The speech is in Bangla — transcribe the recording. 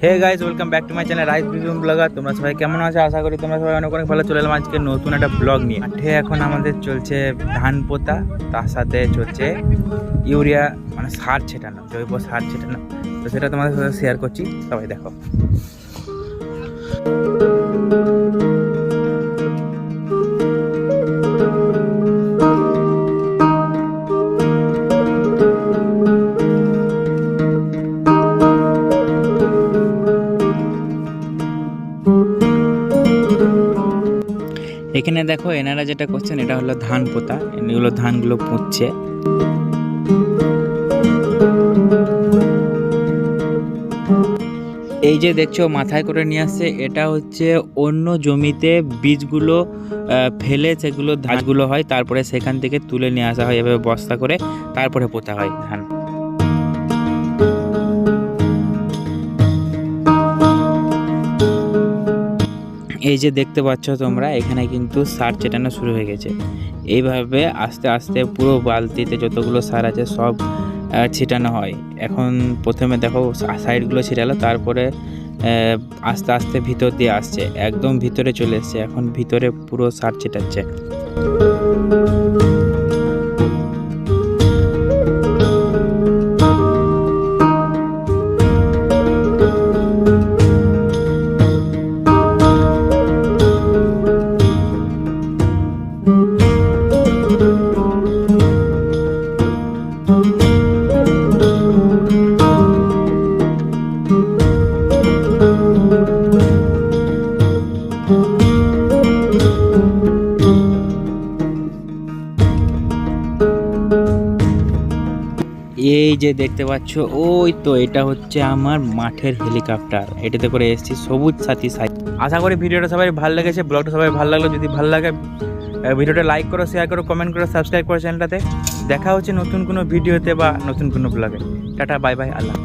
Hey guys, welcome back to my channel রাইস বিজুম ব্লগার। তোমরা সবাই কেমন আছো? আশা করি তোমরা সবাই অনেক অনেক ভালো। চলে এলাম আজকে নতুন একটা ব্লগ নিয়ে। মাঠে এখন আমাদের চলছে ধান পোতা, তার সাথে চলছে ইউরিয়া মানে সার ছেটানো, জৈব সার ছেটানো। তো সেটা তোমাদের সাথে শেয়ার করছি, সবাই দেখো। এখানে দেখো এনারা যেটা করছেন এটা হলো ধান পোতা। এগুলো ধানগুলো পুঁতছে। এই যে দেখছো মাথায় করে নিয়ে আসছে, এটা হচ্ছে অন্য জমিতে বীজগুলো ফেলে সেগুলো ধানগুলো হয়, তারপরে সেখান থেকে তুলে নিয়ে আসা হয় এভাবে বস্তা করে, তারপরে পোতা হয় ধান। এই যে দেখতে পাচ্ছ তোমরা, এখানে কিন্তু সার ছেটানো শুরু হয়ে গেছে। এইভাবে আস্তে আস্তে পুরো বালতিতে যতগুলো সার আছে সব ছিটানো হয়। এখন প্রথমে দেখো সাইডগুলো ছিটালো, তারপরে আস্তে আস্তে ভিতর দিয়ে আসছে, একদম ভিতরে চলে এসছে। এখন ভিতরে পুরো সার ছিটাচ্ছে। এই যে দেখতে পাচ্ছ, ওই তো এটা হচ্ছে আমার মাঠের হেলিকপ্টার। এটাতে করে এসেছি সবুজ সাথী সাইড। আশা করি ভিডিওটা সবাই ভালো লেগেছে, ব্লগটা সবাই ভালো লাগলো। যদি ভালো লাগে ভিডিওটা লাইক করো, শেয়ার করো, কমেন্ট করো, সাবস্ক্রাইব করো চ্যানেলটাতে। দেখা হচ্ছে নতুন কোনো ভিডিওতে বা নতুন কোনো ব্লগে। টাটা, বাই বাই, আল্লাহ।